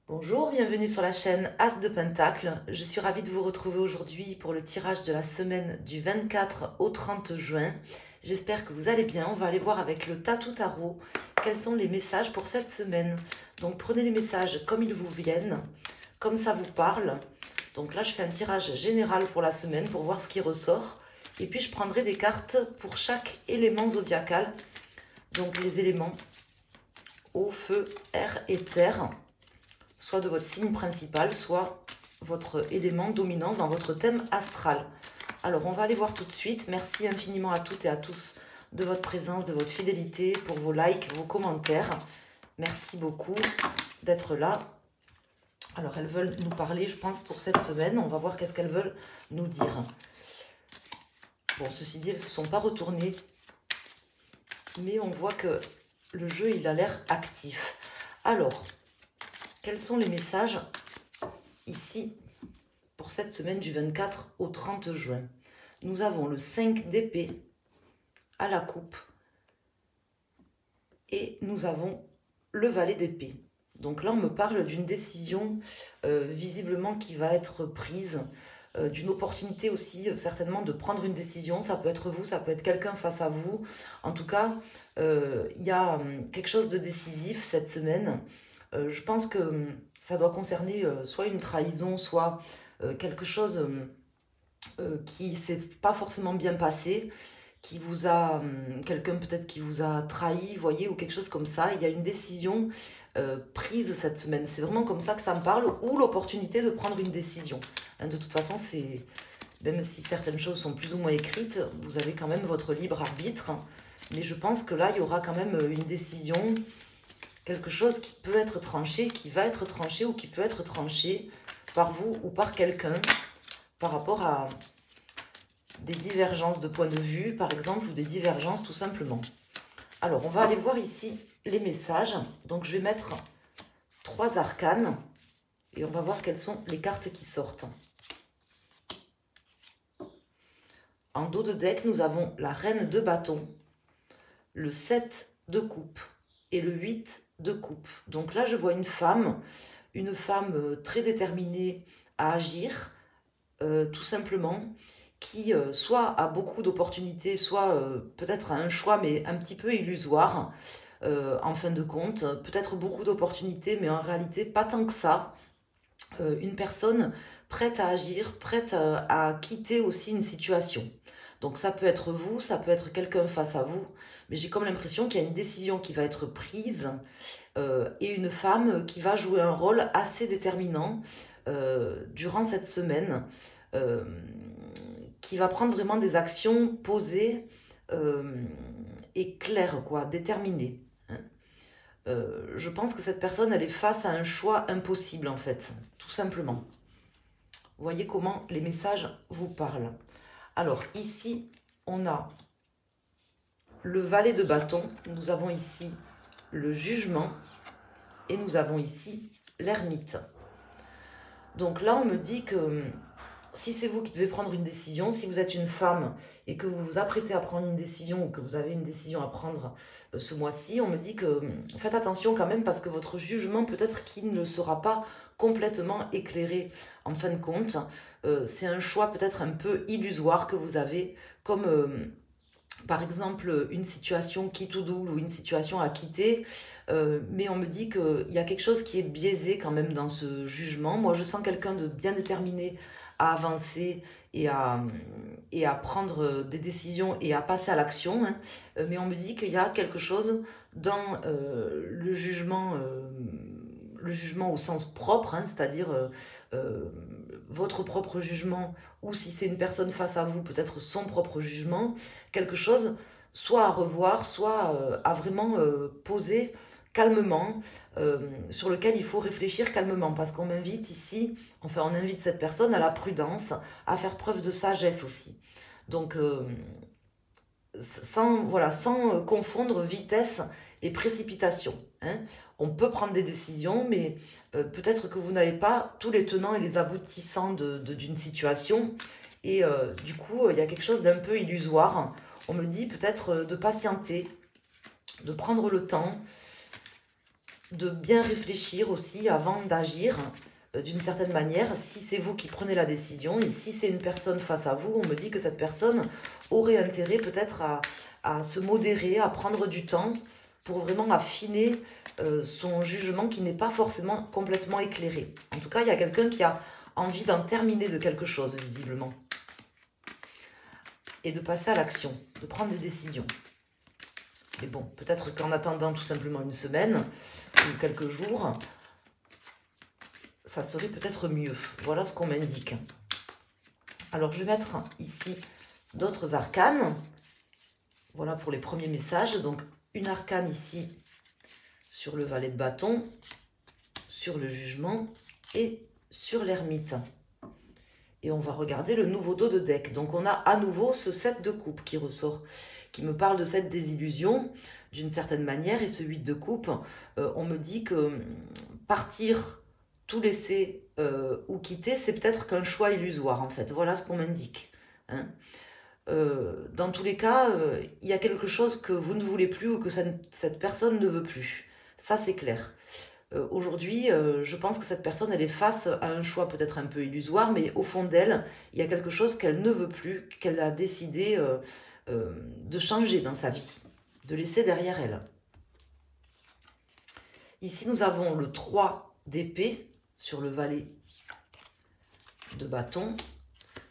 Bonjour, bienvenue sur la chaîne As de Pentacle. Je suis ravie de vous retrouver aujourd'hui pour le tirage de la semaine du 24 au 30 juin. J'espère que vous allez bien. On va aller voir avec le Tatou Tarot quels sont les messages pour cette semaine. Donc prenez les messages comme ils vous viennent, comme ça vous parle. Donc là, je fais un tirage général pour la semaine pour voir ce qui ressort. Et puis je prendrai des cartes pour chaque élément zodiacal. Donc les éléments eau, feu, air et terre, soit de votre signe principal, soit votre élément dominant dans votre thème astral. Alors, on va aller voir tout de suite. Merci infiniment à toutes et à tous de votre présence, de votre fidélité, pour vos likes, vos commentaires. Merci beaucoup d'être là. Alors, elles veulent nous parler, je pense, pour cette semaine. On va voir qu'est-ce qu'elles veulent nous dire. Bon, ceci dit, elles ne se sont pas retournées. Mais on voit que le jeu, il a l'air actif. Alors, quels sont les messages ici pour cette semaine du 24 au 30 juin? Nous avons le 5 d'épée à la coupe et nous avons le valet d'épée. Donc là, on me parle d'une décision visiblement qui va être prise, d'une opportunité aussi certainement de prendre une décision. Ça peut être vous, ça peut être quelqu'un face à vous. En tout cas, il y a quelque chose de décisif cette semaine. Je pense que ça doit concerner soit une trahison, soit quelque chose qui ne s'est pas forcément bien passé, qui vous a, quelqu'un peut-être qui vous a trahi, voyez, ou quelque chose comme ça. Il y a une décision prise cette semaine. C'est vraiment comme ça que ça me parle, ou l'opportunité de prendre une décision. Hein, de toute façon, c'est même si certaines choses sont plus ou moins écrites, vous avez quand même votre libre arbitre. Mais je pense que là, il y aura quand même une décision, quelque chose qui peut être tranché, qui va être tranché ou qui peut être tranché par vous ou par quelqu'un par rapport à des divergences de point de vue, par exemple, ou des divergences tout simplement. Alors, on va aller voir ici les messages. Donc, je vais mettre 3 arcanes et on va voir quelles sont les cartes qui sortent. En dos de deck, nous avons la reine de bâton, le 7 de coupe et le 8 de coupe. Donc là, je vois une femme très déterminée à agir, tout simplement, qui soit a beaucoup d'opportunités, soit peut-être a un choix, mais un petit peu illusoire, en fin de compte. Peut-être beaucoup d'opportunités, mais en réalité, pas tant que ça. Une personne prête à agir, prête à quitter aussi une situation. Donc ça peut être vous, ça peut être quelqu'un face à vous, mais j'ai comme l'impression qu'il y a une décision qui va être prise et une femme qui va jouer un rôle assez déterminant durant cette semaine, qui va prendre vraiment des actions posées et claires, quoi, déterminées. Hein. Je pense que cette personne, elle est face à un choix impossible, en fait, tout simplement. Vous voyez comment les messages vous parlent. Alors, ici, on a le valet de bâton. Nous avons ici le jugement. Et nous avons ici l'ermite. Donc là, on me dit que si c'est vous qui devez prendre une décision, si vous êtes une femme et que vous vous apprêtez à prendre une décision ou que vous avez une décision à prendre ce mois-ci, on me dit que faites attention quand même parce que votre jugement peut-être qu'il ne sera pas complètement éclairé en fin de compte. C'est un choix peut-être un peu illusoire que vous avez, comme par exemple une situation quitte ou double ou une situation à quitter. Mais on me dit qu'il y a quelque chose qui est biaisé quand même dans ce jugement. Moi, je sens quelqu'un de bien déterminé à avancer et à prendre des décisions et à passer à l'action. Hein. Mais on me dit qu'il y a quelque chose dans le jugement au sens propre, hein, c'est-à-dire votre propre jugement, ou si c'est une personne face à vous, peut-être son propre jugement, quelque chose soit à revoir, soit à vraiment poser calmement, sur lequel il faut réfléchir calmement, parce qu'on m'invite ici, enfin on invite cette personne à la prudence, à faire preuve de sagesse aussi. Donc, sans confondre vitesse et précipitation. Hein. On peut prendre des décisions, mais peut-être que vous n'avez pas tous les tenants et les aboutissants d'une situation, et du coup, il y a quelque chose d'un peu illusoire. On me dit peut-être de patienter, de prendre le temps, de bien réfléchir aussi avant d'agir d'une certaine manière. Si c'est vous qui prenez la décision et si c'est une personne face à vous, on me dit que cette personne aurait intérêt peut-être à se modérer, à prendre du temps pour vraiment affiner son jugement qui n'est pas forcément complètement éclairé. En tout cas, il y a quelqu'un qui a envie d'en terminer de quelque chose, visiblement. Et de passer à l'action, de prendre des décisions. Mais bon, peut-être qu'en attendant tout simplement une semaine ou quelques jours, ça serait peut-être mieux. Voilà ce qu'on m'indique. Alors, je vais mettre ici d'autres arcanes. Voilà pour les premiers messages. Donc, une arcane ici sur le valet de bâton, sur le jugement et sur l'ermite. Et on va regarder le nouveau dos de deck. Donc, on a à nouveau ce 7 de coupe qui ressort, qui me parle de cette désillusion d'une certaine manière. Et ce 8 de coupe, on me dit que partir, tout laisser ou quitter, c'est peut-être qu'un choix illusoire en fait. Voilà ce qu'on m'indique. Hein. Dans tous les cas, il y a quelque chose que vous ne voulez plus ou que cette personne ne veut plus. Ça, c'est clair. Aujourd'hui, je pense que cette personne, elle est face à un choix peut-être un peu illusoire, mais au fond d'elle, il y a quelque chose qu'elle ne veut plus, qu'elle a décidé de changer dans sa vie, de laisser derrière elle. Ici, nous avons le 3 d'épée sur le valet de bâton,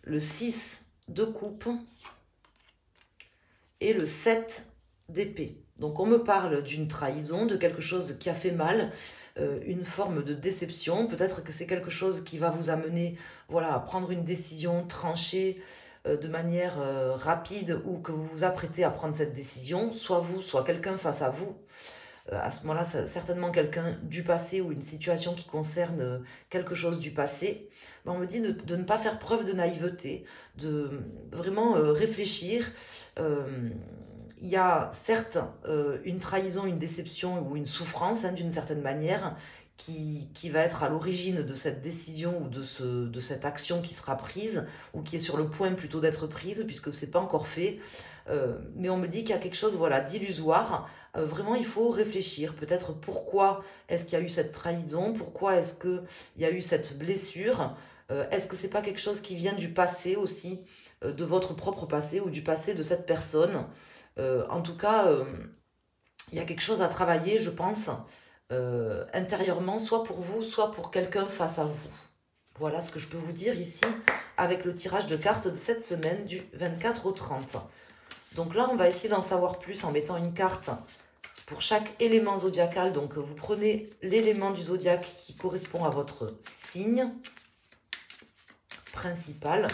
le 6 de coupe et le 7 d'épée. Donc, on me parle d'une trahison, de quelque chose qui a fait mal, une forme de déception. Peut-être que c'est quelque chose qui va vous amener voilà, à prendre une décision tranchée de manière rapide ou que vous vous apprêtez à prendre cette décision, soit vous, soit quelqu'un face à vous. À ce moment-là, c'est certainement quelqu'un du passé ou une situation qui concerne quelque chose du passé. Mais on me dit de ne pas faire preuve de naïveté, de vraiment réfléchir. Il y a certes une trahison, une déception ou une souffrance hein, d'une certaine manière qui va être à l'origine de cette décision ou de cette action qui sera prise ou qui est sur le point plutôt d'être prise puisque ce n'est pas encore fait. Mais on me dit qu'il y a quelque chose voilà, d'illusoire. Vraiment, il faut réfléchir. Peut-être pourquoi est-ce qu'il y a eu cette trahison? Pourquoi est-ce qu'il y a eu cette blessure? Est-ce que c'est pas quelque chose qui vient du passé aussi, de votre propre passé ou du passé de cette personne? En tout cas, il y a quelque chose à travailler, je pense, intérieurement, soit pour vous, soit pour quelqu'un face à vous. Voilà ce que je peux vous dire ici avec le tirage de cartes de cette semaine du 24 au 30. Donc là, on va essayer d'en savoir plus en mettant une carte pour chaque élément zodiacal. Donc, vous prenez l'élément du zodiaque qui correspond à votre signe principal.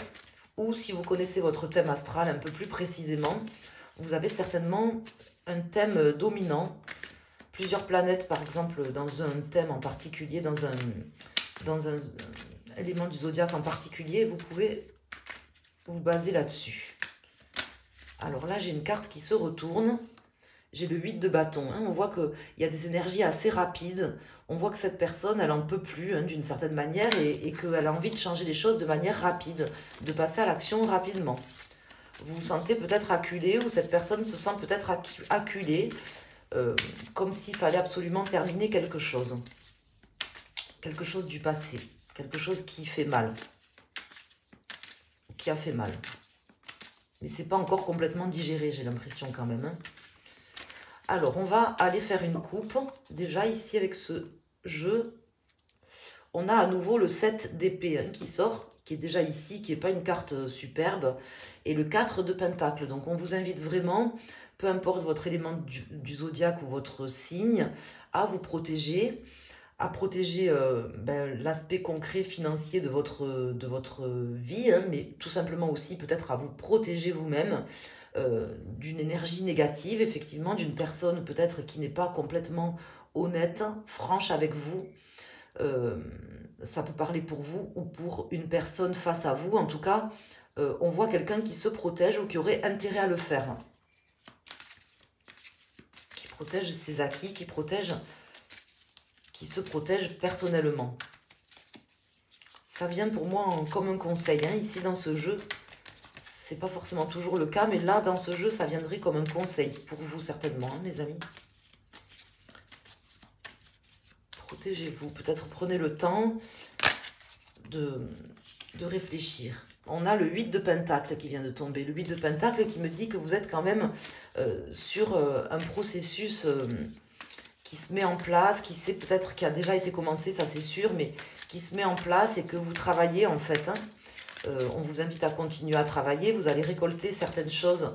Ou si vous connaissez votre thème astral un peu plus précisément, vous avez certainement un thème dominant. Plusieurs planètes, par exemple, dans un thème en particulier, dans un élément du zodiaque en particulier, vous pouvez vous baser là-dessus. Alors là, j'ai une carte qui se retourne. J'ai le 8 de bâton. Hein. On voit qu'il y a des énergies assez rapides. On voit que cette personne, elle n'en peut plus hein, d'une certaine manière et qu'elle a envie de changer les choses de manière rapide, de passer à l'action rapidement. Vous vous sentez peut-être acculé ou cette personne se sent peut-être acculée, comme s'il fallait absolument terminer quelque chose. Quelque chose du passé. Quelque chose qui fait mal. Qui a fait mal. Mais ce n'est pas encore complètement digéré, j'ai l'impression quand même. Hein. Alors, on va aller faire une coupe. Déjà, ici, avec ce jeu, on a à nouveau le 7 d'épée hein, qui sort, qui est déjà ici, qui n'est pas une carte superbe, et le 4 de pentacle. Donc, on vous invite vraiment, peu importe votre élément du zodiaque ou votre signe, à vous protéger, à protéger l'aspect concret financier de votre vie, hein, mais tout simplement aussi peut-être à vous protéger vous-même d'une énergie négative, effectivement, d'une personne peut-être qui n'est pas complètement honnête, franche avec vous. Ça peut parler pour vous ou pour une personne face à vous. En tout cas, on voit quelqu'un qui se protège ou qui aurait intérêt à le faire. Qui protège ses acquis, qui se protège personnellement. Ça vient pour moi comme un conseil. Hein. Ici, dans ce jeu, c'est pas forcément toujours le cas, mais là, dans ce jeu, ça viendrait comme un conseil pour vous, certainement, hein, mes amis. protégez-vous. Peut-être prenez le temps de réfléchir. On a le 8 de Pentacle qui vient de tomber. Le 8 de Pentacle qui me dit que vous êtes quand même sur un processus qui se met en place, qui sait peut-être qui a déjà été commencé, ça c'est sûr, mais qui se met en place et que vous travaillez en fait. On vous invite à continuer à travailler. Vous allez récolter certaines choses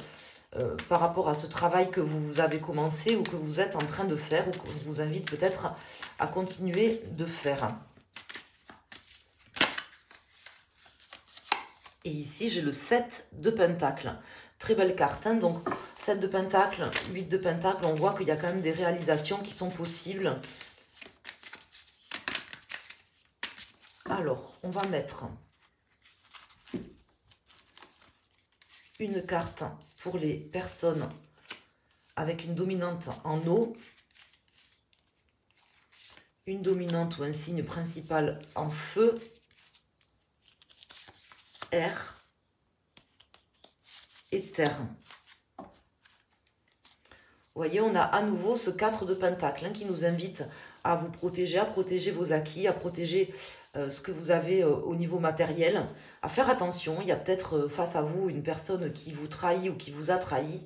par rapport à ce travail que vous avez commencé ou que vous êtes en train de faire ou que vous invite peut-être à continuer de faire. Et ici, j'ai le 7 de Pentacle. Très belle carte. Hein, donc, 7 de Pentacle, 8 de Pentacle, on voit qu'il y a quand même des réalisations qui sont possibles. Alors, on va mettre une carte pour les personnes avec une dominante en eau, une dominante ou un signe principal en feu, air et terre. Vous voyez, on a à nouveau ce 4 de Pentacle qui nous invite à vous protéger, à protéger vos acquis, à protéger ce que vous avez au niveau matériel, à faire attention. Il y a peut-être face à vous une personne qui vous trahit ou qui vous a trahi.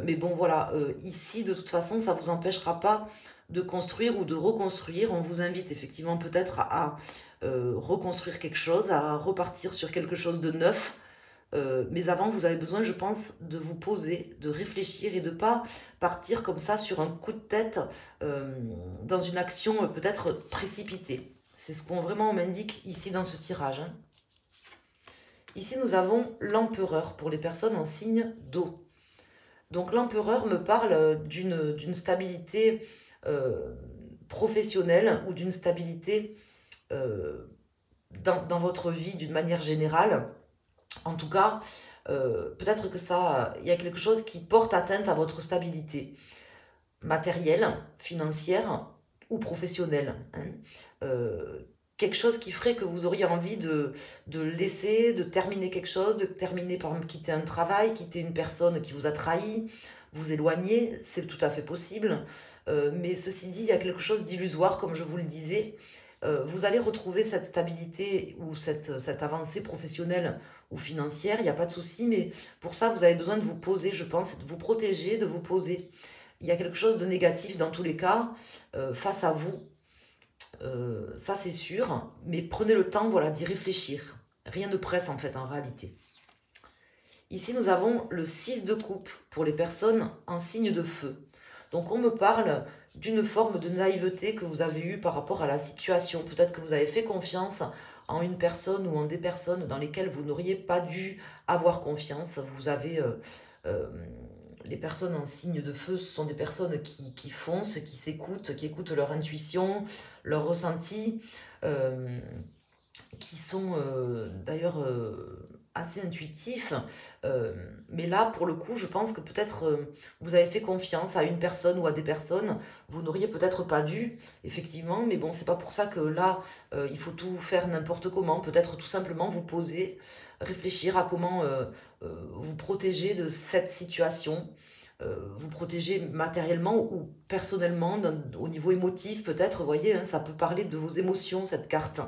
Mais bon, voilà, ici, de toute façon, ça ne vous empêchera pas de construire ou de reconstruire. On vous invite effectivement peut-être à reconstruire quelque chose, à repartir sur quelque chose de neuf. Mais avant, vous avez besoin, je pense, de vous poser, de réfléchir et de ne pas partir comme ça sur un coup de tête dans une action peut-être précipitée. C'est ce qu'on vraiment m'indique ici dans ce tirage. Hein. Ici, nous avons l'empereur pour les personnes en signe d'eau. Donc l'empereur me parle d'une stabilité professionnelle ou d'une stabilité dans votre vie d'une manière générale. En tout cas, peut-être que il y a quelque chose qui porte atteinte à votre stabilité matérielle, financière ou professionnelle. Hein. Quelque chose qui ferait que vous auriez envie de laisser, de terminer quelque chose, de terminer par exemple quitter un travail, quitter une personne qui vous a trahi, vous éloigner, c'est tout à fait possible. Mais ceci dit, il y a quelque chose d'illusoire, comme je vous le disais. Vous allez retrouver cette stabilité ou cette avancée professionnelle ou financière, il n'y a pas de souci, mais pour ça, vous avez besoin de vous poser, je pense, de vous protéger, de vous poser. Il y a quelque chose de négatif dans tous les cas face à vous. Ça c'est sûr, mais prenez le temps voilà, d'y réfléchir. Rien ne presse en fait en réalité. Ici nous avons le 6 de coupe pour les personnes en signe de feu. Donc on me parle d'une forme de naïveté que vous avez eue par rapport à la situation. Peut-être que vous avez fait confiance en une personne ou en des personnes dans lesquelles vous n'auriez pas dû avoir confiance. Vous avez... les personnes en signe de feu, ce sont des personnes qui foncent, qui s'écoutent, qui écoutent leur intuition, leur ressenti, qui sont d'ailleurs assez intuitifs. Mais là, pour le coup, je pense que peut-être vous avez fait confiance à une personne ou à des personnes. Vous n'auriez peut-être pas dû, effectivement, mais bon, c'est pas pour ça que là, il faut tout faire n'importe comment. Peut-être tout simplement vous poser, réfléchir à comment vous protéger de cette situation, vous protéger matériellement ou personnellement, au niveau émotif peut-être, vous voyez, hein, ça peut parler de vos émotions, cette carte.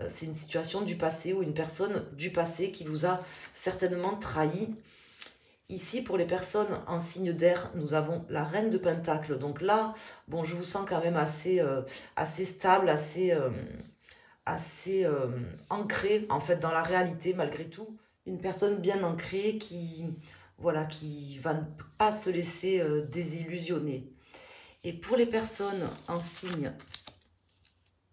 C'est une situation du passé ou une personne du passé qui vous a certainement trahi. Ici, pour les personnes en signe d'air, nous avons la reine de Pentacle. Donc là, bon, je vous sens quand même assez stable, assez ancrée en fait dans la réalité malgré tout. Une personne bien ancrée qui va pas se laisser désillusionner. Et pour les personnes en signe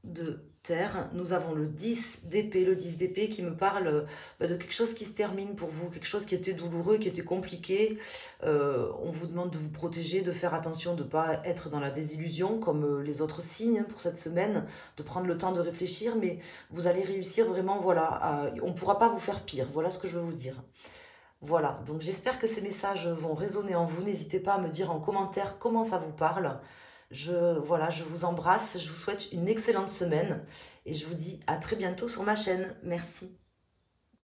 de terre, nous avons le 10 d'épée, le 10 d'épée qui me parle de quelque chose qui se termine pour vous, quelque chose qui était douloureux, qui était compliqué. On vous demande de vous protéger, de faire attention, de ne pas être dans la désillusion comme les autres signes pour cette semaine, de prendre le temps de réfléchir, mais vous allez réussir vraiment, voilà, on ne pourra pas vous faire pire, voilà ce que je veux vous dire. Voilà, donc j'espère que ces messages vont résonner en vous. N'hésitez pas à me dire en commentaire comment ça vous parle. Je vous embrasse, je vous souhaite une excellente semaine et je vous dis à très bientôt sur ma chaîne. Merci.